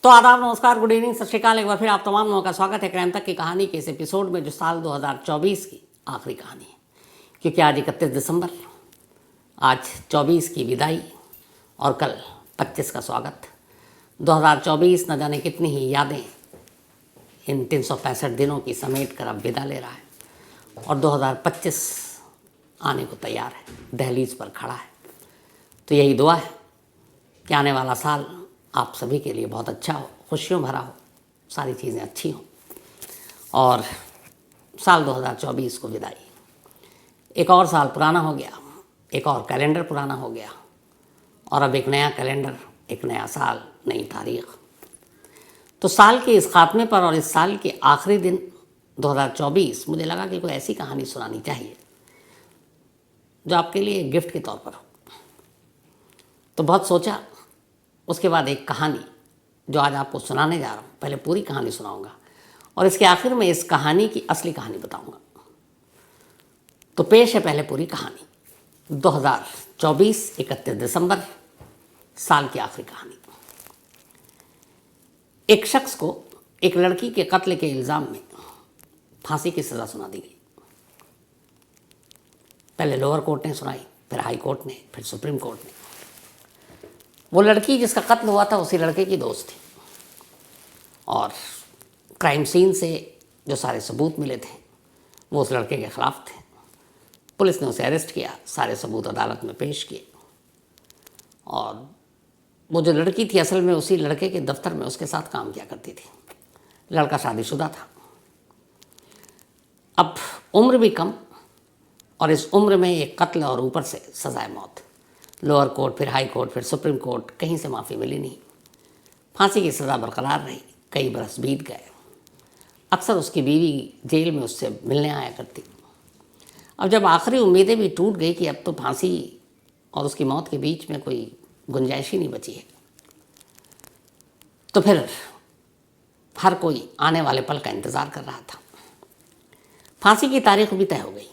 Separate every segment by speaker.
Speaker 1: तो आदाब, नमस्कार, गुड इवनिंग, सत श्रीकाल। एक बार फिर आप तमाम लोगों का स्वागत है क्राइम तक की कहानी के इस एपिसोड में, जो साल 2024 की आखिरी कहानी है। क्योंकि आज 31 दिसंबर, आज 24 की विदाई और कल 25 का स्वागत। 2024 न जाने कितनी ही यादें इन 365 दिनों की समेट कर अब विदा ले रहा है और 2025 आने को तैयार है, दहलीज पर खड़ा है। तो यही दुआ है कि आने वाला साल आप सभी के लिए बहुत अच्छा हो, खुशियों भरा हो, सारी चीज़ें अच्छी हों। और साल 2024 को विदाई, एक और साल पुराना हो गया, एक और कैलेंडर पुराना हो गया और अब एक नया कैलेंडर, एक नया साल, नई तारीख। तो साल के इस खात्मे पर और इस साल के आखिरी दिन 2024, मुझे लगा कि कोई ऐसी कहानी सुनानी चाहिए जो आपके लिए गिफ्ट के तौर पर हो। तो बहुत सोचा, उसके बाद एक कहानी जो आज आपको सुनाने जा रहा हूँ, पहले पूरी कहानी सुनाऊंगा और इसके आखिर में इस कहानी की असली कहानी बताऊंगा। तो पेश है पहले पूरी कहानी। 2024 31 दिसंबर, साल की आखिरी कहानी। एक शख्स को एक लड़की के कत्ल के इल्ज़ाम में फांसी की सज़ा सुना दी गई। पहले लोअर कोर्ट ने सुनाई, फिर हाई कोर्ट ने, फिर सुप्रीम कोर्ट ने। वो लड़की जिसका कत्ल हुआ था उसी लड़के की दोस्त थी और क्राइम सीन से जो सारे सबूत मिले थे वो उस लड़के के ख़िलाफ़ थे। पुलिस ने उसे अरेस्ट किया, सारे सबूत अदालत में पेश किए और वो जो लड़की थी असल में उसी लड़के के दफ्तर में उसके साथ काम किया करती थी। लड़का शादीशुदा था। अब उम्र भी कम और इस उम्र में एक कत्ल और ऊपर से सज़ाए मौत। लोअर कोर्ट, फिर हाई कोर्ट, फिर सुप्रीम कोर्ट, कहीं से माफ़ी मिली नहीं। फांसी की सज़ा बरकरार रही। कई बरस बीत गए। अक्सर उसकी बीवी जेल में उससे मिलने आया करती। अब जब आखिरी उम्मीदें भी टूट गई कि अब तो फांसी और उसकी मौत के बीच में कोई गुंजाइश ही नहीं बची है, तो फिर हर कोई आने वाले पल का इंतज़ार कर रहा था। फांसी की तारीख भी तय हो गई।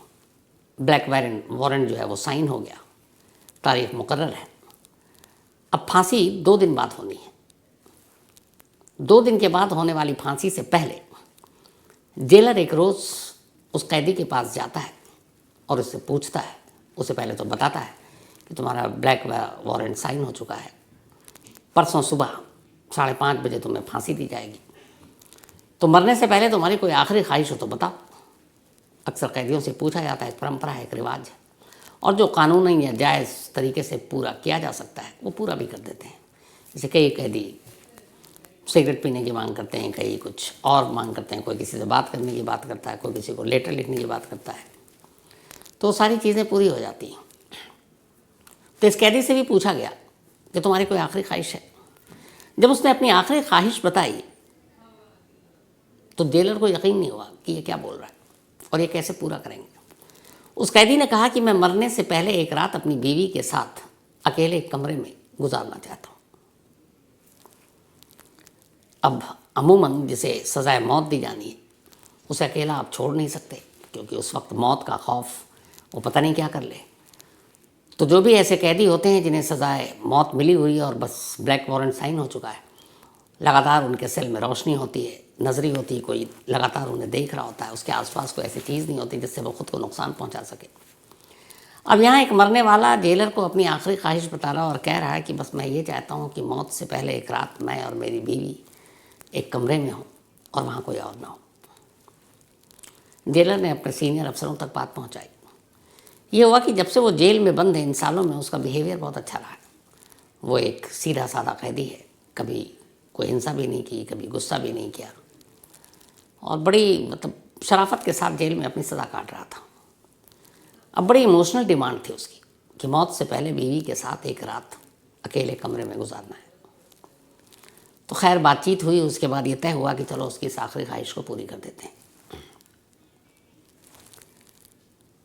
Speaker 1: ब्लैक वारंट जो है वो साइन हो गया, तारीख मुकर्रर है। अब फांसी 2 दिन बाद होनी है। 2 दिन के बाद होने वाली फांसी से पहले जेलर एक रोज़ उस कैदी के पास जाता है और उससे पूछता है। उसे पहले तो बताता है कि तुम्हारा ब्लैक वारंट साइन हो चुका है, परसों सुबह 5:30 बजे तुम्हें फांसी दी जाएगी। तो मरने से पहले तुम्हारी कोई आखिरी ख्वाहिश हो तो बताओ। अक्सर कैदियों से पूछा जाता है, एक परंपरा है, एक रिवाज है और जो कानूनी या जायज़ तरीके से पूरा किया जा सकता है वो पूरा भी कर देते हैं। जैसे कई कैदी सिगरेट पीने की मांग करते हैं, कई कुछ और मांग करते हैं, कोई किसी से बात करने की बात करता है, कोई किसी को लेटर लिखने की बात करता है, तो सारी चीज़ें पूरी हो जाती हैं। तो इस कैदी से भी पूछा गया कि तुम्हारी कोई आखिरी ख्वाहिश है। जब उसने अपनी आखिरी ख्वाहिश बताई तो जेलर को यकीन नहीं हुआ कि ये क्या बोल रहा है और ये कैसे पूरा करेंगे। उस कैदी ने कहा कि मैं मरने से पहले एक रात अपनी बीवी के साथ अकेले एक कमरे में गुजारना चाहता हूँ। अब अमूमन जिसे सज़ाए मौत दी जानी है उसे अकेला आप छोड़ नहीं सकते, क्योंकि उस वक्त मौत का खौफ, वो पता नहीं क्या कर ले। तो जो भी ऐसे कैदी होते हैं जिन्हें सज़ाए मौत मिली हुई है और बस ब्लैक वारंट साइन हो चुका है, लगातार उनके सेल में रोशनी होती है, नजरी होती है, कोई लगातार उन्हें देख रहा होता है, उसके आसपास कोई ऐसी चीज़ नहीं होती जिससे वो खुद को नुकसान पहुंचा सके। अब यहाँ एक मरने वाला जेलर को अपनी आखिरी ख्वाहिश बता रहा और कह रहा है कि बस मैं ये चाहता हूँ कि मौत से पहले एक रात मैं और मेरी बीवी एक कमरे में हो और वहाँ कोई और ना हो। जेलर ने अपने सीनियर अफसरों तक बात पहुँचाई। ये हुआ कि जब से वो जेल में बंद है, इन सालों में उसका बिहेवियर बहुत अच्छा रहा है। वो एक सीधा साधा कैदी है, कभी कोई हिंसा भी नहीं की, कभी गुस्सा भी नहीं किया और बड़ी शराफत के साथ जेल में अपनी सज़ा काट रहा था। अब बड़ी इमोशनल डिमांड थी उसकी कि मौत से पहले बीवी के साथ एक रात अकेले कमरे में गुजारना है। तो खैर बातचीत हुई, उसके बाद ये तय हुआ कि चलो उसकी इस आखिरी ख्वाहिश को पूरी कर देते हैं।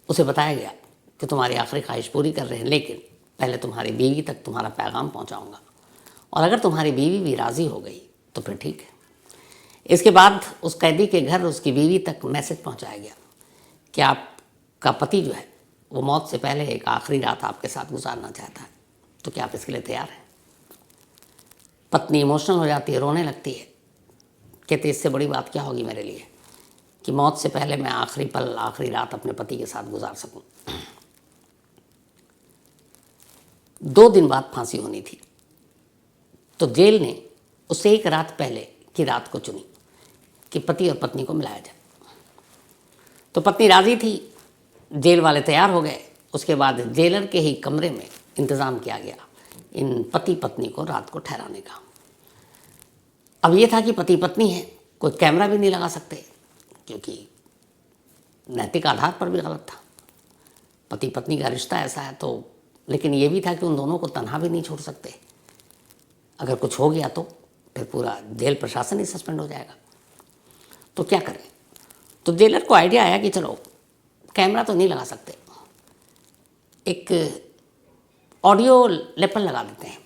Speaker 1: उसे बताया गया कि तुम्हारी आखिरी ख्वाहिश पूरी कर रहे हैं, लेकिन पहले तुम्हारी बीवी तक तुम्हारा पैगाम पहुंचाऊंगा और अगर तुम्हारी बीवी भी राज़ी हो गई तो फिर ठीक है। इसके बाद उस कैदी के घर उसकी बीवी तक मैसेज पहुंचाया गया कि आपका पति जो है वो मौत से पहले एक आखिरी रात आपके साथ गुजारना चाहता है, तो क्या आप इसके लिए तैयार हैं। पत्नी इमोशनल हो जाती है, रोने लगती है, कहते इससे बड़ी बात क्या होगी मेरे लिए कि मौत से पहले मैं आखिरी पल, आखिरी रात अपने पति के साथ गुजार सकूं। 2 दिन बाद फांसी होनी थी, तो जेल ने उससे 1 रात पहले की रात को चुनी कि पति और पत्नी को मिलाया जाए। तो पत्नी राजी थी, जेल वाले तैयार हो गए। उसके बाद जेलर के ही कमरे में इंतज़ाम किया गया इन पति पत्नी को रात को ठहराने का। अब ये था कि पति पत्नी है, कोई कैमरा भी नहीं लगा सकते क्योंकि नैतिक आधार पर भी गलत था। पति पत्नी का रिश्ता ऐसा है तो, लेकिन ये भी था कि उन दोनों को तन्हा भी नहीं छोड़ सकते। अगर कुछ हो गया तो फिर पूरा जेल प्रशासन ही सस्पेंड हो जाएगा। तो क्या करें? तो जेलर को आइडिया आया कि चलो कैमरा तो नहीं लगा सकते, एक ऑडियो लेपल लगा देते हैं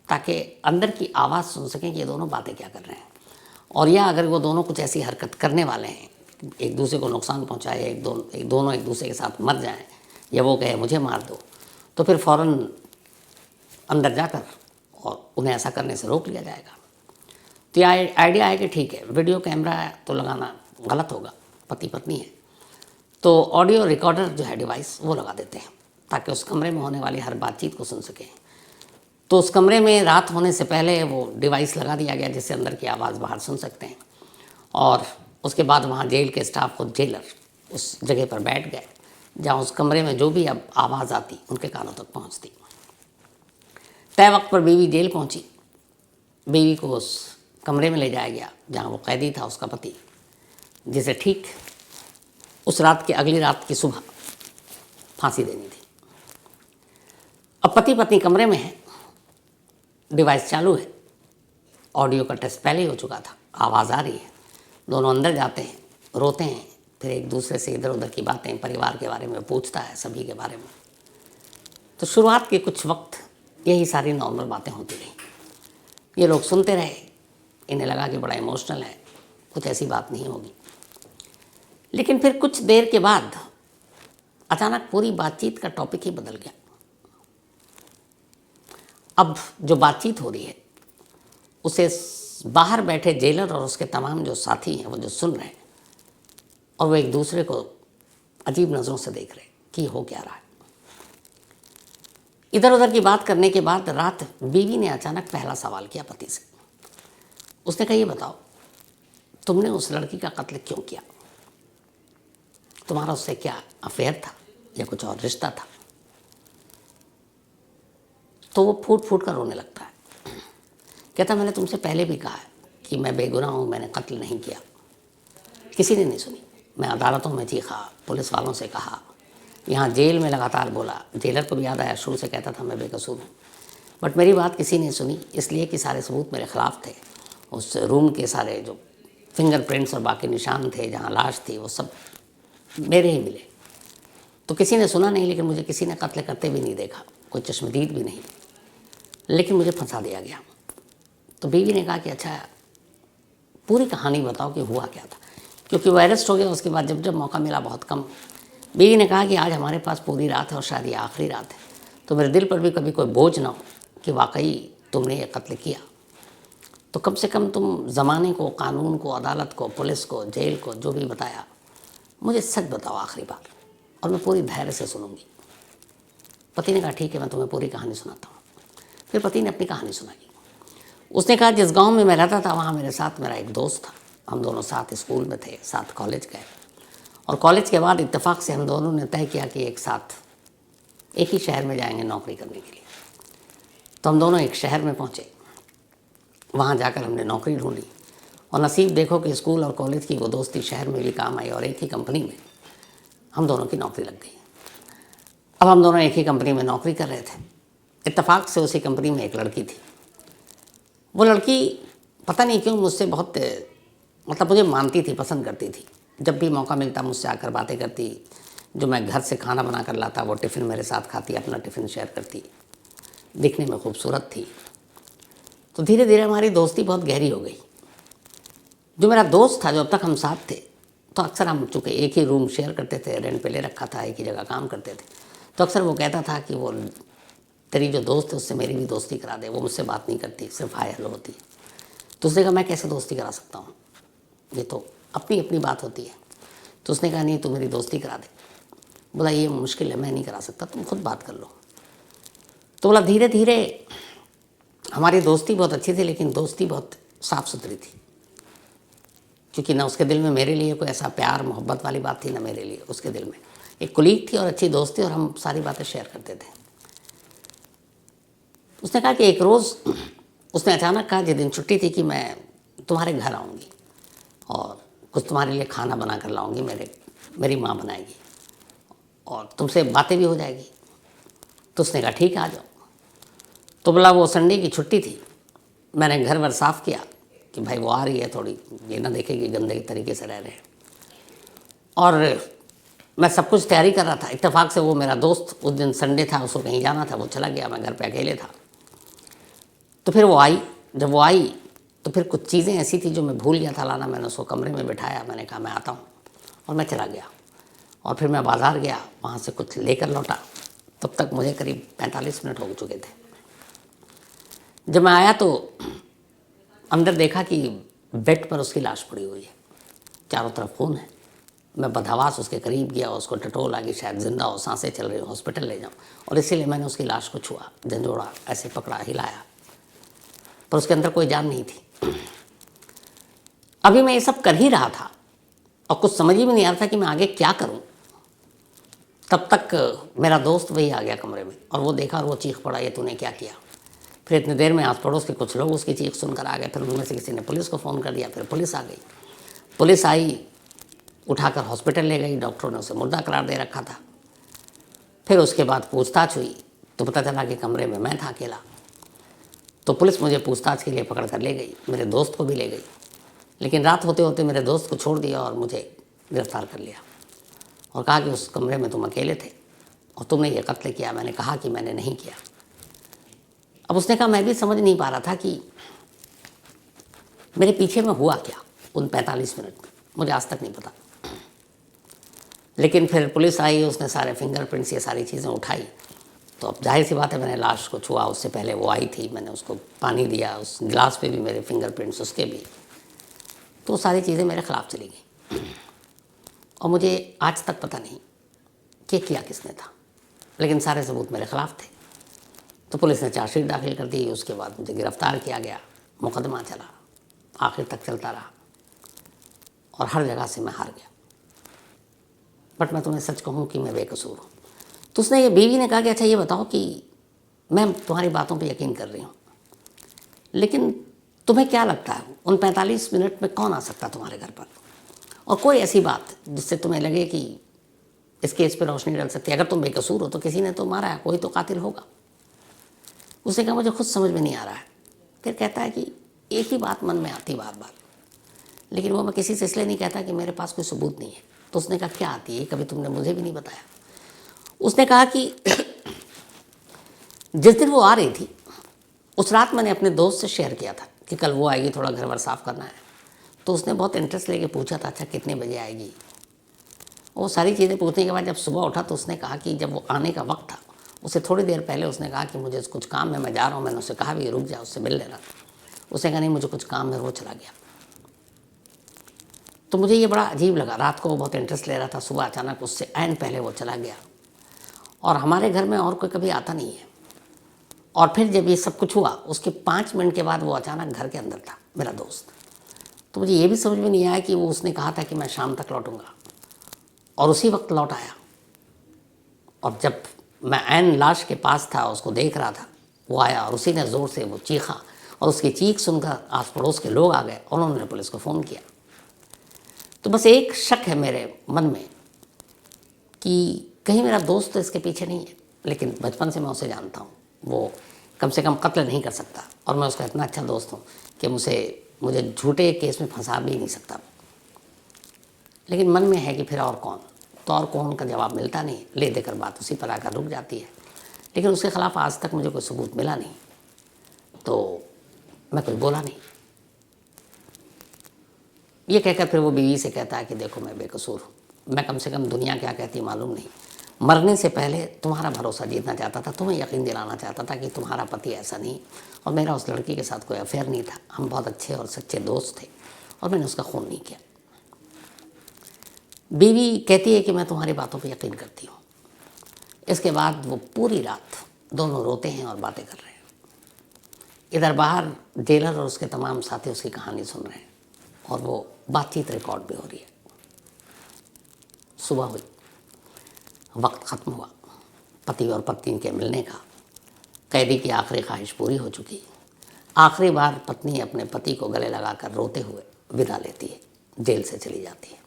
Speaker 1: ताकि अंदर की आवाज़ सुन सकें कि ये दोनों बातें क्या कर रहे हैं। और या अगर वो दोनों कुछ ऐसी हरकत करने वाले हैं, एक दूसरे को नुकसान पहुंचाए, दोनों एक दूसरे के साथ मर जाएं, या वो कहे मुझे मार दो, तो फिर फ़ौरन अंदर जाकर और उन्हें ऐसा करने से रोक लिया जाएगा। तो यह आइडिया है कि ठीक है, वीडियो कैमरा तो लगाना गलत होगा, पति पत्नी है, तो ऑडियो रिकॉर्डर जो है डिवाइस वो लगा देते हैं ताकि उस कमरे में होने वाली हर बातचीत को सुन सकें। तो उस कमरे में रात होने से पहले वो डिवाइस लगा दिया गया जिससे अंदर की आवाज़ बाहर सुन सकते हैं। और उसके बाद वहाँ जेल के स्टाफ को जेलर उस जगह पर बैठ गए जहाँ उस कमरे में जो भी अब आवाज़ आती उनके कानों तक पहुँचती। तय वक्त पर बीवी जेल पहुँची। बीवी को उस कमरे में ले जाया गया जहाँ वो कैदी था, उसका पति, जिसे ठीक उस रात की अगली रात की सुबह फांसी देनी थी। अब पति पत्नी कमरे में है, डिवाइस चालू है, ऑडियो का टेस्ट पहले ही हो चुका था, आवाज़ आ रही है, दोनों अंदर जाते हैं, रोते हैं, फिर एक दूसरे से इधर उधर की बातें, परिवार के बारे में पूछता है, सभी के बारे में। तो शुरुआत के कुछ वक्त यही सारी नॉर्मल बातें होती रही। ये लोग सुनते रहे, इन्हें लगा कि बड़ा इमोशनल है, कुछ ऐसी बात नहीं होगी। लेकिन फिर कुछ देर के बाद अचानक पूरी बातचीत का टॉपिक ही बदल गया। अब जो बातचीत हो रही है उसे बाहर बैठे जेलर और उसके तमाम जो साथी हैं वो जो सुन रहे हैं, और वो एक दूसरे को अजीब नज़रों से देख रहे हैं कि हो क्या रहा है। इधर उधर की बात करने के बाद रात बीवी ने अचानक पहला सवाल किया पति से। उसने कहा, ये बताओ तुमने उस लड़की का कत्ल क्यों किया? तुम्हारा उससे क्या अफेयर था या कुछ और रिश्ता था? तो वो फूट फूट कर रोने लगता है। कहता, मैंने तुमसे पहले भी कहा है कि मैं बेगुनाह हूँ, मैंने कत्ल नहीं किया। किसी ने नहीं सुनी। मैं अदालतों में चीखा, पुलिस वालों से कहा, यहाँ जेल में लगातार बोला। जेलर को भी याद आया, शुरू से कहता था मैं बेकसूर हूँ, बट मेरी बात किसी ने सुनी, इसलिए कि सारे सबूत मेरे ख़िलाफ़ थे। उस रूम के सारे जो फिंगरप्रिंट्स और बाकी निशान थे जहाँ लाश थी वो सब मेरे ही मिले। तो किसी ने सुना नहीं, लेकिन मुझे किसी ने कत्ल करते भी नहीं देखा, कोई चश्मदीद भी नहीं, लेकिन मुझे फंसा दिया गया। तो बीवी ने कहा कि अच्छा पूरी कहानी बताओ कि हुआ क्या था, क्योंकि वो अरेस्ट हो गया। उसके बाद जब जब मौका मिला, बहुत कम, बीवी ने कहा कि आज हमारे पास पूरी रात है और शायद ये आखिरी रात है, तो मेरे दिल पर भी कभी कोई बोझ ना हो कि वाकई तुमने ये कत्ल किया, तो कम से कम तुम ज़माने को, कानून को, अदालत को, पुलिस को, जेल को, जो भी बताया, मुझे सच बताओ आखिरी बार, और मैं पूरी धैर्य से सुनूंगी। पति ने कहा ठीक है, मैं तुम्हें पूरी कहानी सुनाता हूँ। फिर पति ने अपनी कहानी सुनाई। उसने कहा, जिस गांव में मैं रहता था वहाँ मेरे साथ मेरा एक दोस्त था। हम दोनों साथ स्कूल में थे, साथ कॉलेज गए, और कॉलेज के बाद इत्तेफाक से हम दोनों ने तय किया कि एक साथ एक ही शहर में जाएंगे नौकरी करने के लिए। तो हम दोनों एक शहर में पहुँचे। वहाँ जाकर हमने नौकरी ढूंढी, और नसीब देखो कि स्कूल और कॉलेज की वो दोस्ती शहर में भी काम आई, और एक ही कंपनी में हम दोनों की नौकरी लग गई। अब हम दोनों एक ही कंपनी में नौकरी कर रहे थे। इत्तेफाक से उसी कंपनी में एक लड़की थी। वो लड़की पता नहीं क्यों मुझसे बहुत, मतलब मुझे मानती थी, पसंद करती थी। जब भी मौका मिलता मुझसे आकर बातें करती, जो मैं घर से खाना बना कर लाता वो टिफ़िन मेरे साथ खाती, अपना टिफ़िन शेयर करती, दिखने में खूबसूरत थी। तो धीरे धीरे हमारी दोस्ती बहुत गहरी हो गई। जो मेरा दोस्त था, जो अब तक हम साथ थे, तो अक्सर हम चूँकि एक ही रूम शेयर करते थे, रेंट पे ले रखा था, एक ही जगह काम करते थे, तो अक्सर वो कहता था कि वो तेरी जो दोस्त है उससे मेरी भी दोस्ती करा दे। वो मुझसे बात नहीं करती, सिर्फ हाय हेलो होती है। तो उसने कहा मैं कैसे दोस्ती करा सकता हूँ, ये तो अपनी अपनी बात होती है। तो उसने कहा नहीं तू मेरी दोस्ती करा दे। बोला ये मुश्किल है, मैं नहीं करा सकता, तुम खुद बात कर लो। तो बोला धीरे धीरे हमारी दोस्ती बहुत अच्छी थी, लेकिन दोस्ती बहुत साफ़ सुथरी थी, क्योंकि ना उसके दिल में मेरे लिए कोई ऐसा प्यार मोहब्बत वाली बात थी, ना मेरे लिए उसके दिल में। एक कुलीग थी और अच्छी दोस्त थी और हम सारी बातें शेयर करते थे। उसने कहा कि एक रोज़ उसने अचानक कहा, जिस दिन छुट्टी थी, कि मैं तुम्हारे घर आऊँगी और कुछ तुम्हारे लिए खाना बना कर लाऊँगी, मेरी माँ बनाएगी और तुमसे बातें भी हो जाएगी। तो उसने कहा ठीक है आ जाओ। तो बोला वो संडे की छुट्टी थी, मैंने घर वर साफ़ किया कि भाई वो आ रही है, थोड़ी ये ना देखे कि गंदे तरीके से रह रहे हैं। और मैं सब कुछ तैयारी कर रहा था, इत्तेफाक से वो मेरा दोस्त, उस दिन संडे था, उसको कहीं जाना था, वो चला गया, मैं घर पे अकेले था। तो फिर वो आई, जब वो आई तो फिर कुछ चीज़ें ऐसी थी जो मैं भूल गया था लाना। मैंने उसको कमरे में बिठाया, मैंने कहा मैं आता हूँ, और मैं चला गया। और फिर मैं बाज़ार गया, वहाँ से कुछ लेकर लौटा। तब तक मुझे करीब 45 मिनट हो चुके थे। जब मैं आया तो अंदर देखा कि बेड पर उसकी लाश पड़ी हुई है, चारों तरफ खून है। मैं बदहवास उसके करीब गया, उसको टटोला कि शायद जिंदा हो, सांसें चल रही हो, हॉस्पिटल ले जाऊँ, और इसीलिए मैंने उसकी लाश को छुआ, झंझोड़ा, ऐसे पकड़ा, हिलाया, पर उसके अंदर कोई जान नहीं थी। अभी मैं ये सब कर ही रहा था और कुछ समझ ही में नहीं आ रहा था कि मैं आगे क्या करूँ। तब तक मेरा दोस्त वही आ गया कमरे में, और वो देखा और वो चीख पड़ा, ये तूने क्या किया। फिर इतनी देर में आस पड़ोस के कुछ लोग उसकी चीख सुनकर आ गए। फिर उनमें से किसी ने पुलिस को फ़ोन कर दिया, फिर पुलिस आ गई। पुलिस आई, उठाकर हॉस्पिटल ले गई, डॉक्टरों ने उसे मुर्दा करार दे रखा था। फिर उसके बाद पूछताछ हुई तो पता चला कि कमरे में मैं था अकेला। तो पुलिस मुझे पूछताछ के लिए पकड़ कर ले गई, मेरे दोस्त को भी ले गई, लेकिन रात होते होते मेरे दोस्त को छोड़ दिया और मुझे गिरफ्तार कर लिया और कहा कि उस कमरे में तुम अकेले थे और तुमने ये कत्ल किया। मैंने कहा कि मैंने नहीं किया। अब उसने कहा मैं भी समझ नहीं पा रहा था कि मेरे पीछे में हुआ क्या उन 45 मिनट में, मुझे आज तक नहीं पता। लेकिन फिर पुलिस आई, उसने सारे फिंगरप्रिंट्स, ये सारी चीज़ें उठाई। तो अब जाहिर सी बात है, मैंने लाश को छुआ, उससे पहले वो आई थी, मैंने उसको पानी दिया, उस गिलास पे भी मेरे फिंगरप्रिंट्स, उसके भी। तो सारी चीज़ें मेरे ख़िलाफ़ चली गई और मुझे आज तक पता नहीं कि किया किसने था, लेकिन सारे सबूत मेरे ख़िलाफ़ थे। तो पुलिस ने चार्जशीट दाखिल कर दी, उसके बाद मुझे गिरफ़्तार किया गया, मुकदमा चला, आखिर तक चलता रहा और हर जगह से मैं हार गया। बट मैं तुम्हें सच कहूँ कि मैं बेकसूर हूँ। तो उसने, ये बीवी ने कहा कि अच्छा ये बताओ कि मैं तुम्हारी बातों पे यकीन कर रही हूँ, लेकिन तुम्हें क्या लगता है उन 45 मिनट में कौन आ सकता तुम्हारे घर पर, और कोई ऐसी बात जिससे तुम्हें लगे कि इस केस पे रोशनी डाल सकती है। अगर तुम बेकसूर हो तो किसी ने तो मारा है, कोई तो कातिल होगा। उसने कहा मुझे खुद समझ में नहीं आ रहा है। फिर कहता है कि एक ही बात मन में आती बार बार, लेकिन वो मैं किसी से इसलिए नहीं कहता कि मेरे पास कोई सबूत नहीं है। तो उसने कहा क्या आती है, कभी तुमने मुझे भी नहीं बताया। उसने कहा कि जिस दिन वो आ रही थी उस रात मैंने अपने दोस्त से शेयर किया था कि कल वो आएगी, थोड़ा घर वर साफ़ करना है। तो उसने बहुत इंटरेस्ट लेके पूछा था अच्छा कितने बजे आएगी। वो सारी चीज़ें पूछने के बाद जब सुबह उठा तो उसने कहा कि जब वो आने का वक्त था उससे थोड़ी देर पहले उसने कहा कि मुझे कुछ काम है, मैं जा रहा हूँ। मैंने उससे कहा भी रुक जा, उससे मिल लेना। उसने कहा नहीं मुझे कुछ काम है, वो चला गया। तो मुझे ये बड़ा अजीब लगा। रात को वो बहुत इंटरेस्ट ले रहा था, सुबह अचानक उससे ऐन पहले वो चला गया। और हमारे घर में और कोई कभी आता नहीं है। और फिर जब ये सब कुछ हुआ उसके 5 मिनट के बाद वो अचानक घर के अंदर था, मेरा दोस्त। तो मुझे ये भी समझ में नहीं आया कि वो उसने कहा था कि मैं शाम तक लौटूंगा और उसी वक्त लौट आया। और जब मैं ऐन लाश के पास था, उसको देख रहा था, वो आया और उसी ने ज़ोर से वो चीखा और उसकी चीख सुनकर आस पड़ोस के लोग आ गए और उन्होंने पुलिस को फ़ोन किया। तो बस एक शक है मेरे मन में कि कहीं मेरा दोस्त तो इसके पीछे नहीं है, लेकिन बचपन से मैं उसे जानता हूँ, वो कम से कम कत्ल नहीं कर सकता और मैं उसका इतना अच्छा दोस्त हूँ कि मुझे झूठे केस में फंसा भी नहीं सकता। लेकिन मन में है कि फिर और कौन, तो और कौन का जवाब मिलता नहीं, ले देकर बात उसी पर आकर रुक जाती है। लेकिन उसके ख़िलाफ़ आज तक मुझे कोई सबूत मिला नहीं, तो मैं कुछ बोला नहीं। ये कहकर फिर वो बीवी से कहता है कि देखो मैं बेकसूर हूँ, मैं कम से कम दुनिया क्या कहती मालूम नहीं, मरने से पहले तुम्हारा भरोसा जीतना चाहता था, तुम्हें यकीन दिलाना चाहता था कि तुम्हारा पति ऐसा नहीं, और मेरा उस लड़की के साथ कोई अफेयर नहीं था, हम बहुत अच्छे और सच्चे दोस्त थे और मैंने उसका खून नहीं किया। बीवी कहती है कि मैं तुम्हारी बातों पर यकीन करती हूँ। इसके बाद वो पूरी रात दोनों रोते हैं और बातें कर रहे हैं। इधर बाहर जेलर और उसके तमाम साथी उसकी कहानी सुन रहे हैं और वो बातचीत रिकॉर्ड भी हो रही है। सुबह हुई, वक्त ख़त्म हुआ, पति और पत्नी के मिलने का। कैदी की आखिरी ख्वाहिश पूरी हो चुकी। आखिरी बार पत्नी अपने पति को गले लगाकर रोते हुए विदा लेती है, जेल से चली जाती है।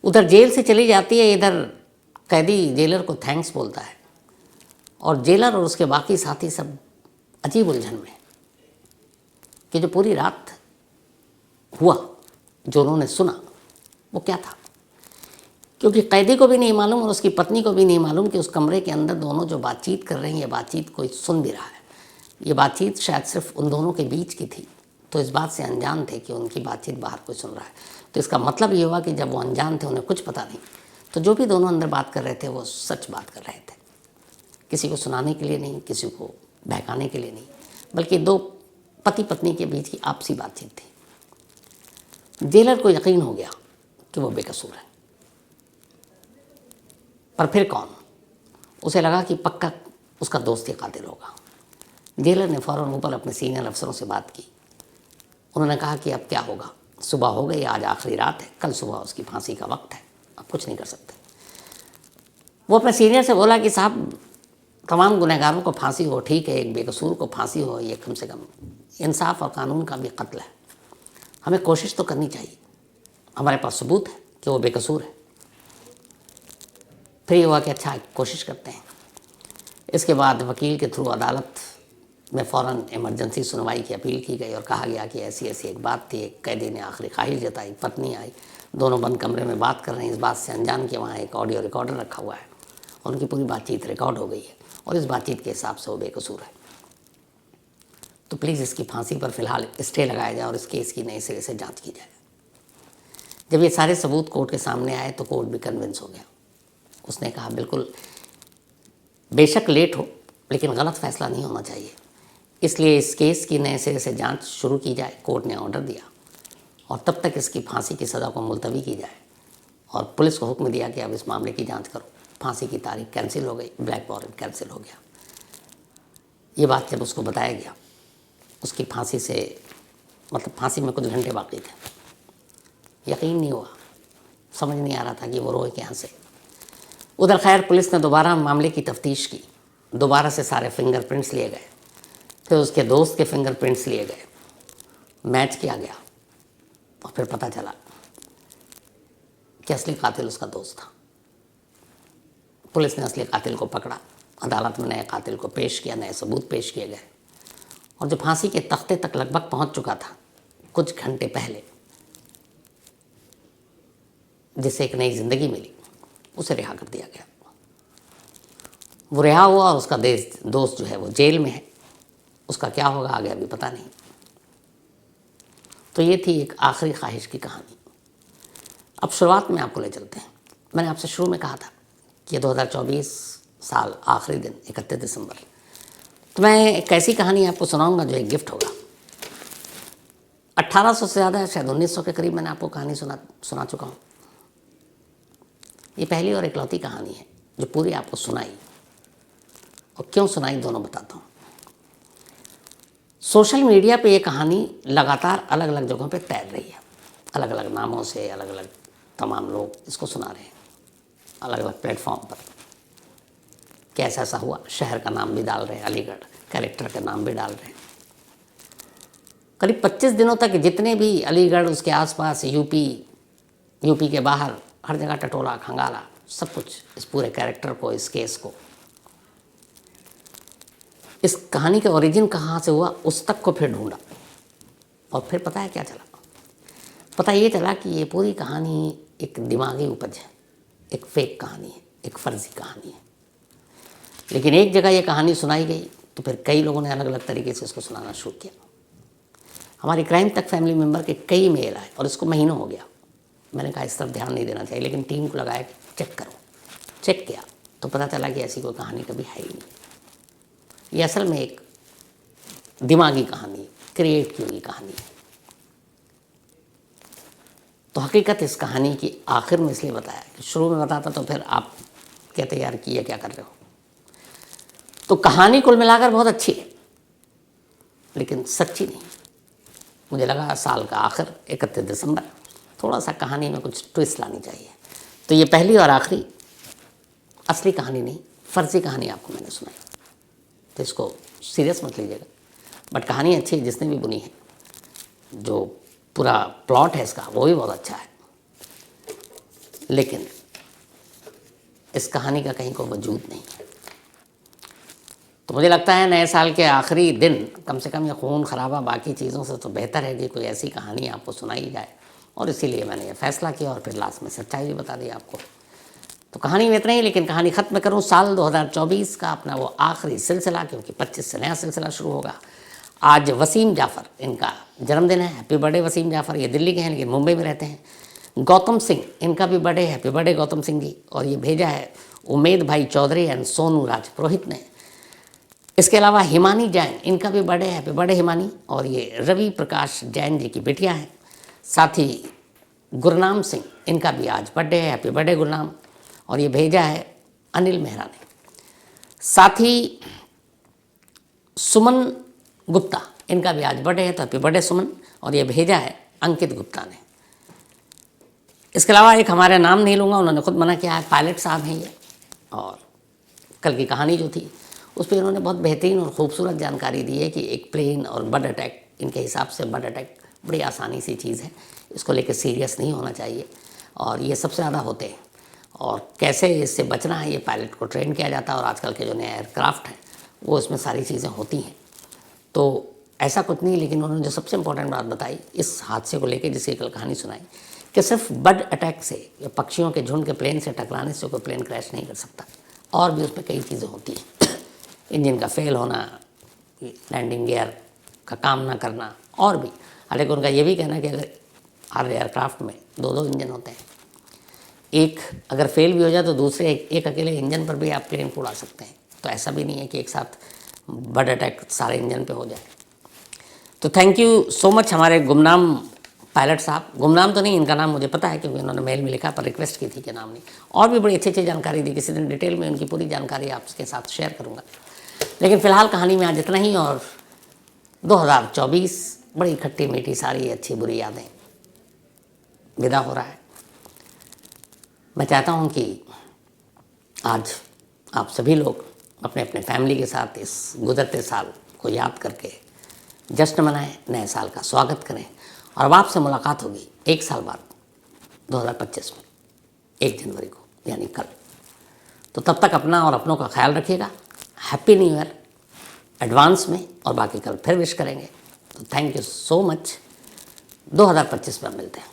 Speaker 1: उधर जेल से चली जाती है, इधर कैदी जेलर को थैंक्स बोलता है और जेलर और उसके बाकी साथी सब अजीब उलझन में कि जो पूरी रात हुआ, जो उन्होंने सुना, वो क्या था। क्योंकि कैदी को भी नहीं मालूम और उसकी पत्नी को भी नहीं मालूम कि उस कमरे के अंदर दोनों जो बातचीत कर रहे हैं, ये बातचीत कोई सुन भी रहा है। ये बातचीत शायद सिर्फ उन दोनों के बीच की थी, तो इस बात से अनजान थे कि उनकी बातचीत बाहर कोई सुन रहा है। तो इसका मतलब ये हुआ कि जब वो अनजान थे, उन्हें कुछ पता नहीं, तो जो भी दोनों अंदर बात कर रहे थे वो सच बात कर रहे थे। किसी को सुनाने के लिए नहीं, किसी को बहकाने के लिए नहीं, बल्कि दो पति पत्नी के बीच की आपसी बातचीत थी। जेलर को यकीन हो गया कि वो बेकसूर है, पर फिर कौन। उसे लगा कि पक्का उसका दोस्त ही कातिल होगा। जेलर ने फ़ौरन ऊपर अपने सीनियर अफसरों से बात की। उन्होंने कहा कि अब क्या होगा, सुबह हो गई, आज आखिरी रात है, कल सुबह उसकी फांसी का वक्त है, अब कुछ नहीं कर सकते। वो अपने सीनियर से बोला कि साहब, तमाम गुनहगारों को फांसी हो, ठीक है, एक बेकसूर को फांसी हो, ये कम से कम इंसाफ और कानून का भी कत्ल है, हमें कोशिश तो करनी चाहिए, हमारे पास सबूत है कि वो बेकसूर है। फिर ये हुआ कि अच्छा, कोशिश करते हैं। इसके बाद वकील के थ्रू अदालत में फ़ौरन इमरजेंसी सुनवाई की अपील की गई और कहा गया कि ऐसी ऐसी एक बात थी, एक कैदी ने आखिरी ख्वाहिश जताई, पत्नी आई, दोनों बंद कमरे में बात कर रहे हैं, इस बात से अनजान कि वहाँ एक ऑडियो रिकॉर्डर रखा हुआ है और उनकी पूरी बातचीत रिकॉर्ड हो गई है और इस बातचीत के हिसाब से वो बेकसूर है। तो प्लीज़ इसकी फांसी पर फ़िलहाल स्टे लगाया जाए और इस केस की नए सिरे से जाँच की जाए। जब ये सारे सबूत कोर्ट के सामने आए तो कोर्ट भी कन्विंस हो गया। उसने कहा बिल्कुल, बेशक लेट हो, लेकिन गलत फैसला नहीं होना चाहिए, इसलिए इस केस की नए सिरे से जांच शुरू की जाए। कोर्ट ने ऑर्डर दिया और तब तक इसकी फांसी की सज़ा को मुलतवी की जाए और पुलिस को हुक्म दिया कि अब इस मामले की जांच करो। फांसी की तारीख कैंसिल हो गई, ब्लैक वारंट कैंसिल हो गया। ये बात जब उसको बताया गया, उसकी फांसी से मतलब फांसी में कुछ घंटे बाकी थे, यकीन नहीं हुआ, समझ नहीं आ रहा था कि वो रोए क्या से। उधर खैर पुलिस ने दोबारा मामले की तफ्तीश की, दोबारा से सारे फिंगरप्रिंट्स लिए गए, फिर उसके दोस्त के फिंगरप्रिंट्स लिए गए, मैच किया गया और फिर पता चला कि असली कातिल उसका दोस्त था। पुलिस ने असली कातिल को पकड़ा, अदालत में नए कातिल को पेश किया, नए सबूत पेश किए गए और जो फांसी के तख्ते तक लगभग पहुंच चुका था कुछ घंटे पहले, जिसे एक नई जिंदगी मिली, उसे रिहा कर दिया गया। वो रिहा हुआ और उसका दोस्त जो है वो जेल में है। उसका क्या होगा आगे अभी पता नहीं। तो ये थी एक आखिरी ख्वाहिश की कहानी। अब शुरुआत में आपको ले चलते हैं। मैंने आपसे शुरू में कहा था कि 2024 साल आखिरी दिन 31 दिसंबर, तो मैं एक ऐसी कहानी आपको सुनाऊंगा जो एक गिफ्ट होगा। 1800 से ज़्यादा, शायद 1900 के करीब मैंने आपको कहानी सुना चुका हूँ। ये पहली और इकलौती कहानी है जो पूरी आपको सुनाई, और क्यों सुनाई दोनों बताता हूँ। सोशल मीडिया पे ये कहानी लगातार अलग अलग जगहों पे तैर रही है, अलग अलग नामों से अलग अलग तमाम लोग इसको सुना रहे हैं अलग अलग प्लेटफॉर्म पर। कैसा ऐसा हुआ, शहर का नाम भी डाल रहे हैं, अलीगढ़, कैरेक्टर का नाम भी डाल रहे हैं। करीब 25 दिनों तक जितने भी अलीगढ़, उसके आसपास, यूपी के बाहर, हर जगह टटोला खंगाला, सब कुछ इस पूरे कैरेक्टर को, इस केस को, इस कहानी के ओरिजिन कहाँ से हुआ उस तक को फिर ढूंढा। और फिर पता है क्या चला? पता ये चला कि ये पूरी कहानी एक दिमागी उपज है, एक फेक कहानी है, एक फर्जी कहानी है। लेकिन एक जगह ये कहानी सुनाई गई तो फिर कई लोगों ने अलग अलग तरीके से इसको सुनाना शुरू किया। हमारी क्राइम तक फैमिली मेम्बर के कई मेल आए और इसको महीनों हो गया। मैंने कहा इस तरफ ध्यान नहीं देना चाहिए, लेकिन टीम को लगाया कि चेक करो। चेक किया तो पता चला कि ऐसी कोई कहानी कभी है ही नहीं। ये असल में एक दिमागी कहानी, क्रिएट की हुई कहानी है। तो हकीकत इस कहानी की आखिर में इसलिए बताया कि शुरू में बताता तो फिर आप कहते यार कि ये क्या कर रहे हो। तो कहानी कुल मिलाकर बहुत अच्छी है, लेकिन सच्ची नहीं। मुझे लगा साल का आखिर 31 दिसंबर, थोड़ा सा कहानी में कुछ ट्विस्ट लानी चाहिए। तो ये पहली और आखिरी असली कहानी नहीं, फर्जी कहानी आपको मैंने सुनाई, तो इसको सीरियस मत लीजिएगा। बट कहानी अच्छी है, जिसने भी बुनी है, जो पूरा प्लॉट है इसका वो भी बहुत अच्छा है, लेकिन इस कहानी का कहीं कोई वजूद नहीं है। तो मुझे लगता है नए साल के आखिरी दिन कम से कम ये खून खराबा बाकी चीज़ों से तो बेहतर है कि कोई ऐसी कहानी आपको सुनाई जाए, और इसीलिए मैंने ये फैसला किया और फिर लास्ट में सच्चाई भी बता दी आपको। तो कहानी में इतना ही, लेकिन कहानी ख़त्म करूँ साल 2024 का अपना वो आखिरी सिलसिला, क्योंकि 25 से नया सिलसिला शुरू होगा। आज वसीम जाफ़र इनका जन्मदिन है, हैप्पी बर्थडे वसीम जाफ़र। ये दिल्ली के हैं लेकिन मुंबई में रहते हैं। गौतम सिंह इनका भी birthday, happy birthday Gautam Singh ji. और ये भेजा है उमेद भाई चौधरी एंड सोनू राज पुरोहित ने। इसके अलावा हिमानी जैन इनका भी बर्थडे, हैप्पी बर्थडे हिमानी। और ये रवि प्रकाश जैन जी की बेटियां हैं। साथ ही गुरनाम सिंह इनका भी आज बर्थडे है, हैप्पी बर्थडे गुरनाम। और ये भेजा है अनिल मेहरा ने। साथ ही सुमन गुप्ता इनका भी आज बर्थडे है, तो हैप्पी बर्थडे सुमन। और ये भेजा है अंकित गुप्ता ने। इसके अलावा एक हमारे नाम नहीं लूँगा, उन्होंने खुद मना किया है, पायलट साहब हैं ये। और कल की कहानी जो थी उस पर इन्होंने बहुत बेहतरीन और ख़ूबसूरत जानकारी दी है कि एक प्लेन और बर्ड अटैक, इनके हिसाब से बर्ड अटैक बड़ी आसानी सी चीज़ है, इसको लेकर सीरियस नहीं होना चाहिए, और ये सबसे ज़्यादा होते हैं। और कैसे इससे बचना है, ये पायलट को ट्रेन किया जाता है, और आजकल के जो नए एयरक्राफ्ट हैं वो इसमें सारी चीज़ें होती हैं। तो ऐसा कुछ नहीं, लेकिन उन्होंने जो सबसे इम्पोर्टेंट बात बताई इस हादसे को लेकर, जिसकी कल कहानी सुनाई, कि सिर्फ बर्ड अटैक से या पक्षियों के झुंड के प्लेन से टकराने से कोई प्लेन क्रैश नहीं कर सकता, और भी उसमें कई चीज़ें होती हैं। इंजन का फेल होना, लैंडिंग गियर का काम ना करना, और भी। हालांकि उनका ये भी कहना है कि अगर हर एयरक्राफ्ट में 2-2 इंजन होते हैं, एक अगर फेल भी हो जाए तो दूसरे एक अकेले इंजन पर भी आप प्लेन को उड़ा सकते हैं। तो ऐसा भी नहीं है कि एक साथ बर्ड अटैक सारे इंजन पे हो जाए। तो थैंक यू सो मच हमारे गुमनाम पायलट साहब। गुमनाम तो नहीं, इनका नाम मुझे पता है क्योंकि उन्होंने मेल में लिखा, पर रिक्वेस्ट की थी कि नाम नहीं। और भी बड़ी अच्छी जानकारी दी, किसी दिन डिटेल में उनकी पूरी जानकारी आपके साथ शेयर करूँगा। लेकिन फ़िलहाल कहानी में आज इतना ही। और 2024 बड़ी खट्टी मीठी सारी अच्छी बुरी यादें विदा हो रहा है। मैं चाहता हूँ कि आज आप सभी लोग अपने अपने फैमिली के साथ इस गुजरते साल को याद करके जश्न मनाएं, नए साल का स्वागत करें। और अब आपसे मुलाकात होगी 1 साल बाद 2025 में 1 जनवरी को, यानी कल। तो तब तक अपना और अपनों का ख्याल रखिएगा। हैप्पी न्यू ईयर एडवांस में, और बाकी कल फिर विश करेंगे। तो थैंक यू सो मच। 2025 में मिलते हैं।